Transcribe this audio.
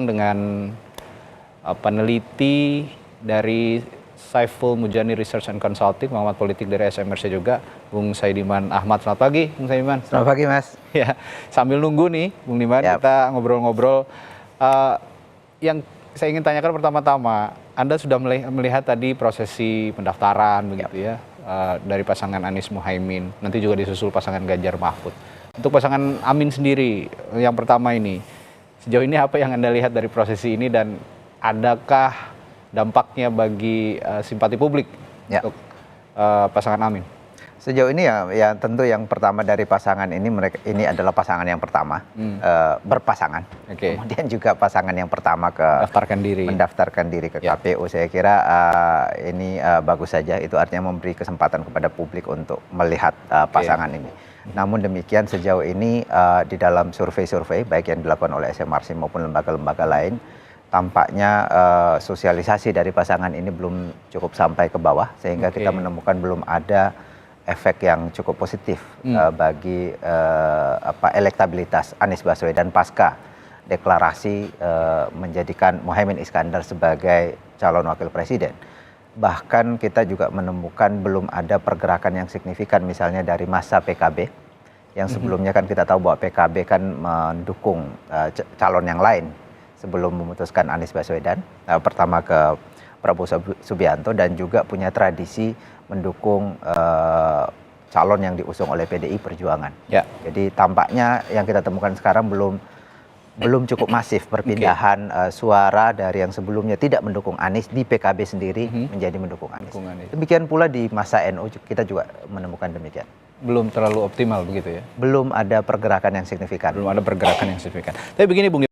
dengan peneliti dari Saiful Mujani Research and Consulting, pengamat politik dari SMRC juga, Bung Saidiman Ahmad. Selamat pagi, Bung Saidiman. Selamat pagi, Mas. Ya, sambil nunggu nih, Bung Diman, kita ngobrol-ngobrol. Yang saya ingin tanyakan pertama-tama, Anda sudah melihat tadi prosesi pendaftaran begitu ya, dari pasangan Anies Muhaimin, nanti juga disusul pasangan Ganjar Mahfud. Untuk pasangan Amin sendiri, yang pertama ini, sejauh ini apa yang Anda lihat dari prosesi ini dan adakah dampaknya bagi simpati publik untuk pasangan Amin? Sejauh ini ya tentu yang pertama dari pasangan ini adalah pasangan yang pertama berpasangan. Kemudian juga pasangan yang pertama mendaftarkan diri ke KPU. Saya kira ini bagus saja. Itu artinya memberi kesempatan kepada publik untuk melihat pasangan ini. Namun demikian sejauh ini di dalam survei-survei baik yang dilakukan oleh SMRC maupun lembaga-lembaga lain, tampaknya sosialisasi dari pasangan ini belum cukup sampai ke bawah, sehingga kita menemukan belum ada efek yang cukup positif bagi elektabilitas Anies Baswedan pasca deklarasi menjadikan Muhaimin Iskandar sebagai calon wakil presiden. Bahkan kita juga menemukan belum ada pergerakan yang signifikan misalnya dari masa PKB, yang sebelumnya kan kita tahu bahwa PKB kan mendukung calon yang lain sebelum memutuskan Anies Baswedan, pertama ke Prabowo Subianto, dan juga punya tradisi mendukung calon yang diusung oleh PDI Perjuangan. Jadi tampaknya yang kita temukan sekarang belum cukup masif perpindahan suara dari yang sebelumnya tidak mendukung Anies di PKB sendiri menjadi mendukung Anies. Demikian pula di masa NU kita juga menemukan demikian. Belum terlalu optimal begitu ya? Belum ada pergerakan yang signifikan. Belum ada pergerakan yang signifikan. Tapi begini, Bung